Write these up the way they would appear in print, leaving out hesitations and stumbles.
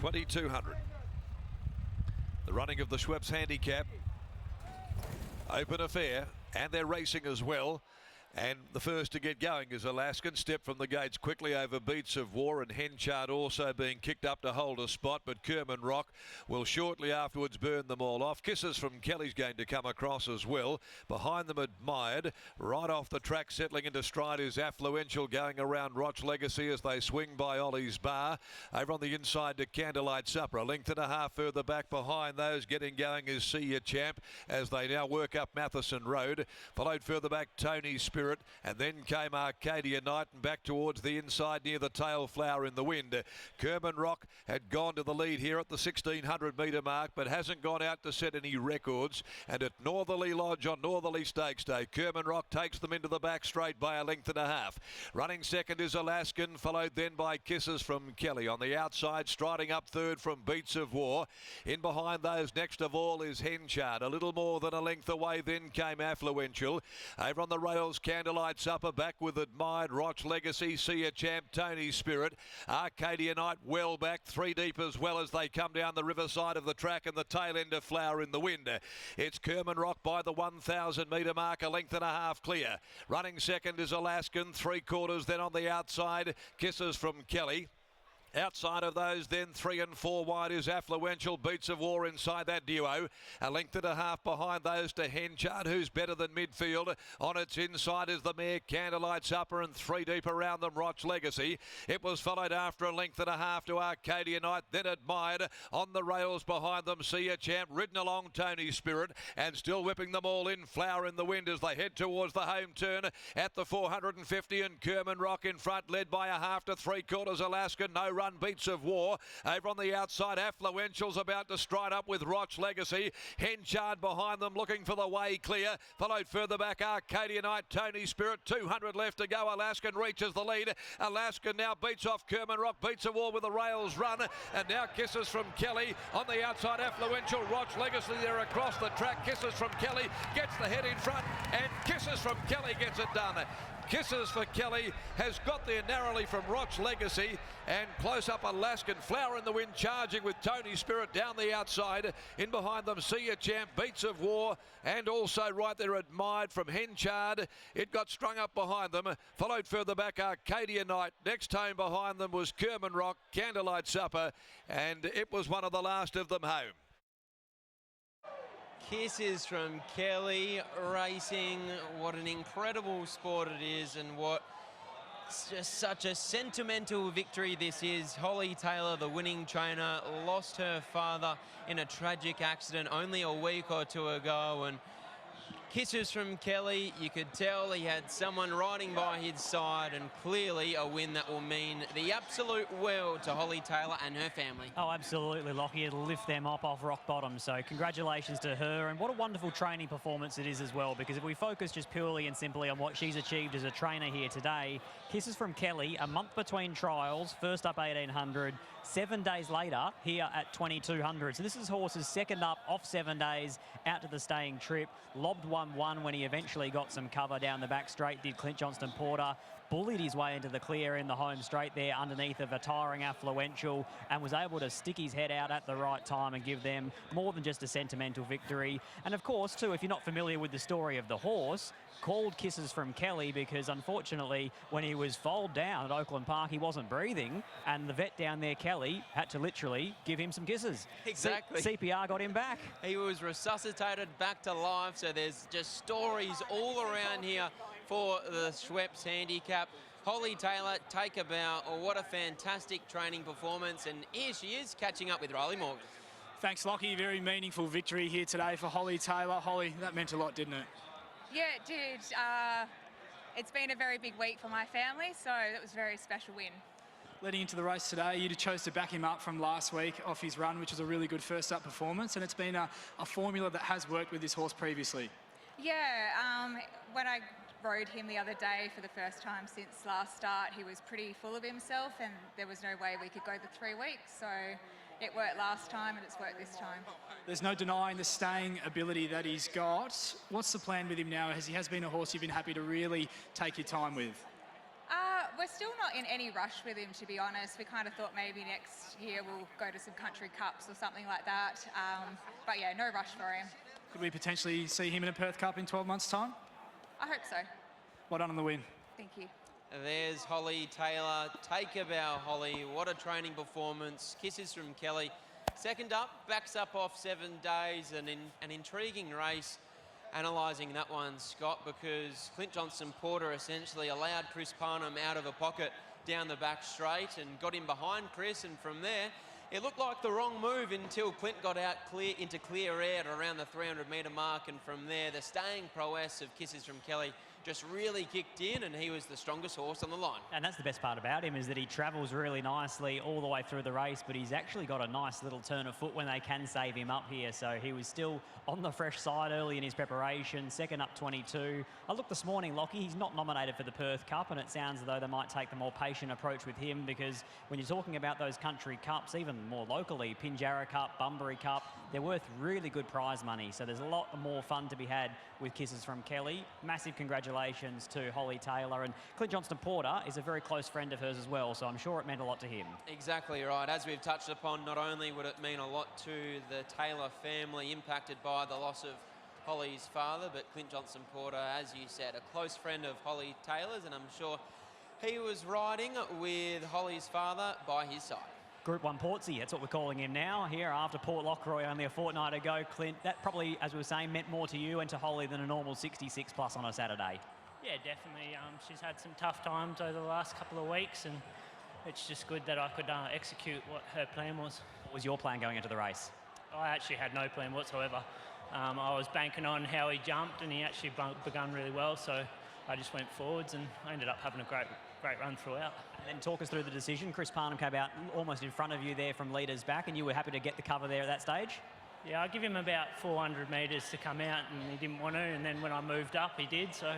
2200. The running of the Schweppes handicap. Open affair, and they're racing as well. And the first to get going is Alaskan. Step from the gates quickly over Beats of War, and Henchard also being kicked up to hold a spot, but Kerman Rock will shortly afterwards burn them all off. Kisses from Kelly's going to come across as well. Behind them, Admired. Right off the track, settling into stride is Affluential, going around Roch Legacy as they swing by Ollie's Bar. Over on the inside to Candlelight Supper. A length and a half further back behind those. Getting going is See Ya Champ as they now work up Matheson Road. Followed further back Tony Spirit. And then came Arcadia Knight, and back towards the inside near the tail flower in the wind. Kerman Rock had gone to the lead here at the 1600 metre mark, but hasn't gone out to set any records. And at Northerly Lodge on Northerly Stakes Day, Kerman Rock takes them into the back straight by a length and a half. Running second is Alaskan, followed then by Kisses from Kelly. On the outside, striding up third from Beats of War. In behind those, next of all is Henchard. A little more than a length away then came Affluential. Over on the rails, Candlelight Supper, back with Admired, Roch Legacy, See Ya Champ, Tony Spirit. Arcadia Knight well back, three deep as well as they come down the riverside of the track, and the tail end of Flower in the wind. It's Kerman Rock by the 1,000 metre mark, a length and a half clear. Running second is Alaskan, 3/4 then on the outside, Kisses from Kelly. Outside of those, then 3 and 4 wide is Affluential. Beats of War inside that duo. A length and a half behind those to Henchard, who's better than midfield. On its inside is the mare Candlelight Supper, and 3 deep around them Roch Legacy. It was followed after a length and a half to Arcadia Knight, then Admired. On the rails behind them, See Ya Champ, ridden along Tony Spirit, and still whipping them all in. Flower in the wind as they head towards the home turn at the 450, and Kerman Rock in front, led by a half to 3/4 Alaskan. No run Beats of War. Over on the outside, Affluential's about to stride up with Roch Legacy. Henchard behind them looking for the way clear. Followed further back Arcadia Knight, Tony Spirit. 200 left to go. Alaskan reaches the lead. Alaskan now beats off Kerman Rock. Beats of War with the rails run. And now Kisses from Kelly. On the outside, Affluential, Roch Legacy. They're across the track. Kisses from Kelly gets the head in front. And Kisses from Kelly gets it done. Kisses for Kelly has got there narrowly from Roch Legacy, and close up Alaskan. Flower in the wind charging with Tony Spirit down the outside. In behind them, See Ya Champ, Beats of War, and also right there Admired from Henchard. It got strung up behind them. Followed further back Arcadia Knight. Next home behind them was Kerman Rock, Candlelight Supper, and it was one of the last of them home. Kisses from Kelly racing. What an incredible sport it is, and what just such a sentimental victory this is. Holly Taylor, the winning trainer, lost her father in a tragic accident only a week or two ago, and Kisses from Kelly, you could tell he had someone riding by his side, and clearly a win that will mean the absolute world to Holly Taylor and her family. Oh, absolutely, Lockie. It'll lift them up off rock bottom. So congratulations to her, and what a wonderful training performance it is as well, because if we focus just purely and simply on what she's achieved as a trainer here today, Kisses from Kelly, a month between trials, first up 1800, 7 days later here at 2200. So this is horse's second up off 7 days out to the staying trip. Lobbed 1-1 when he eventually got some cover down the back straight, did Clint Johnston Porter. Bullied his way into the clear in the home straight there underneath of a tiring Affluential, and was able to stick his head out at the right time and give them more than just a sentimental victory. And of course, too, if you're not familiar with the story of the horse, called Kisses from Kelly because unfortunately when he was foaled down at Oakland Park he wasn't breathing, and the vet down there, Kelly, had to literally give him some kisses. Exactly. CPR got him back. He was resuscitated back to life, so there's just stories all around here for the Schweppes handicap. Holly Taylor, take a bow. Oh, what a fantastic training performance, and here she is catching up with Riley Morgan. Thanks, Lockie. Very meaningful victory here today for Holly Taylor. Holly, that meant a lot, didn't it? Yeah, it did. It's been a very big week for my family, so that was a very special win. Leading into the race today, you chose to back him up from last week off his run, which was a really good first up performance, and it's been a formula that has worked with this horse previously. Yeah, when I rode him the other day for the first time since last start, he was pretty full of himself, and there was no way we could go the 3 weeks, so it worked last time and it's worked this time. There's no denying the staying ability that he's got. What's the plan with him now, as he has been a horse you've been happy to really take your time with? We're still not in any rush with him, to be honest. We kind of thought maybe next year we'll go to some country cups or something like that. But yeah, no rush for him. Could we potentially see him in a Perth Cup in 12 months' time? I hope so. Well done on the win. Thank you. There's Holly Taylor. Take a bow, Holly. What a training performance. Kisses from Kelly. Second up, backs up off 7 days, and an intriguing race. Analysing that one, Scott, because Clint Johnson-Porter essentially allowed Chris Parnham out of a pocket down the back straight and got him behind Chris, and from there it looked like the wrong move until Clint got out into clear air at around the 300-metre mark, and from there the staying prowess of Kisses from Kelly just really kicked in, and he was the strongest horse on the line. And that's the best part about him, is that he travels really nicely all the way through the race, but he's actually got a nice little turn of foot when they can save him up here. So he was still on the fresh side early in his preparation, second up 22. I looked this morning, Lockie, he's not nominated for the Perth Cup, and it sounds as though they might take the more patient approach with him, because when you're talking about those country cups, even more locally, Pinjarra Cup, Bunbury Cup, they're worth really good prize money. So there's a lot more fun to be had with Kisses from Kelly. Massive congratulations to Holly Taylor, and Clint Johnson-Porter is a very close friend of hers as well, so I'm sure it meant a lot to him. Exactly right. As we've touched upon, not only would it mean a lot to the Taylor family impacted by the loss of Holly's father, but Clint Johnson-Porter, as you said, a close friend of Holly Taylor's, and I'm sure he was riding with Holly's father by his side. Group 1 Portsy, that's what we're calling him now, here after Port Lockroy only a fortnight ago. Clint, that probably, as we were saying, meant more to you and to Holly than a normal 66 plus on a Saturday. Yeah, definitely. She's had some tough times over the last couple of weeks, and it's just good that I could execute what her plan was. What was your plan going into the race? I actually had no plan whatsoever. I was banking on how he jumped, and he actually begun really well, so I just went forwards, and I ended up having a great run throughout. And then talk us through the decision. Chris Parnham came out almost in front of you there from leaders back, and you were happy to get the cover there at that stage? Yeah, I give him about 400 metres to come out, and he didn't want to, and then when I moved up, he did, so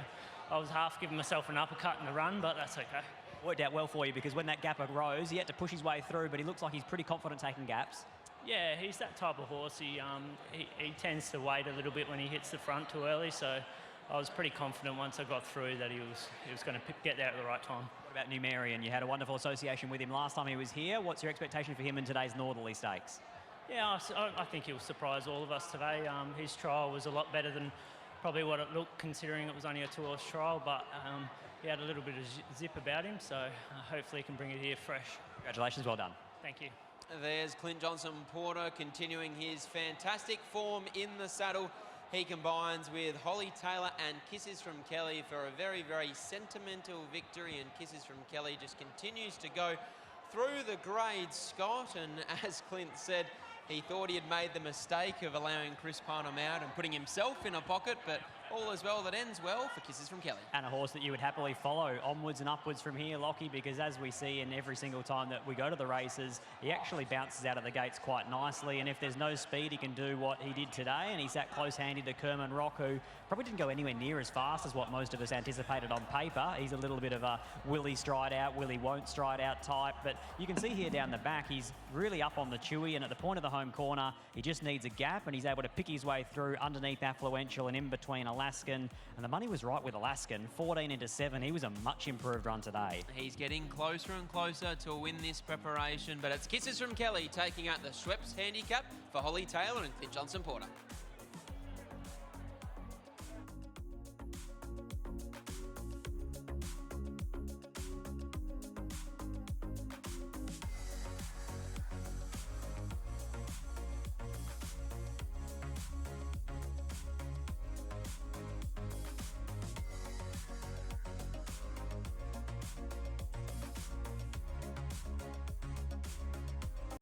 I was half giving myself an uppercut in the run, but that's okay. Worked out well for you, because when that gap arose, he had to push his way through, but he looks like he's pretty confident taking gaps. Yeah, he's that type of horse. He tends to wait a little bit when he hits the front too early, so I was pretty confident once I got through that he was going to get there at the right time. What about Numerian? You had a wonderful association with him last time he was here. What's your expectation for him in today's Northerly Stakes? Yeah, I think he'll surprise all of us today. His trial was a lot better than probably what it looked, considering it was only a 2-horse trial, but he had a little bit of zip about him, so hopefully he can bring it here fresh. Congratulations, well done. Thank you. There's Clint Johnson-Porter continuing his fantastic form in the saddle. He combines with Holly Taylor and Kisses from Kelly for a very, very sentimental victory, and Kisses from Kelly just continues to go through the grades, Scott, and as Clint said, he thought he had made the mistake of allowing Chris Parnham out and putting himself in a pocket, but all is well that ends well for Kisses from Kelly. And a horse that you would happily follow onwards and upwards from here, Lockie, because as we see in every single time that we go to the races, he actually bounces out of the gates quite nicely, and if there's no speed, he can do what he did today, and he sat close-handed to Kerman Rock, who probably didn't go anywhere near as fast as what most of us anticipated on paper. He's a little bit of a will he stride out, will he won't stride out type, but you can see here down the back, he's really up on the chewy, and at the point of the home corner, he just needs a gap, and he's able to pick his way through underneath Affluential and in between Alaskan, and the money was right with Alaskan, 14 into 7. He was a much improved run today. He's getting closer and closer to win this preparation, but it's Kisses from Kelly taking out the Schweppes handicap for Holly Taylor and Clint Johnson-Porter.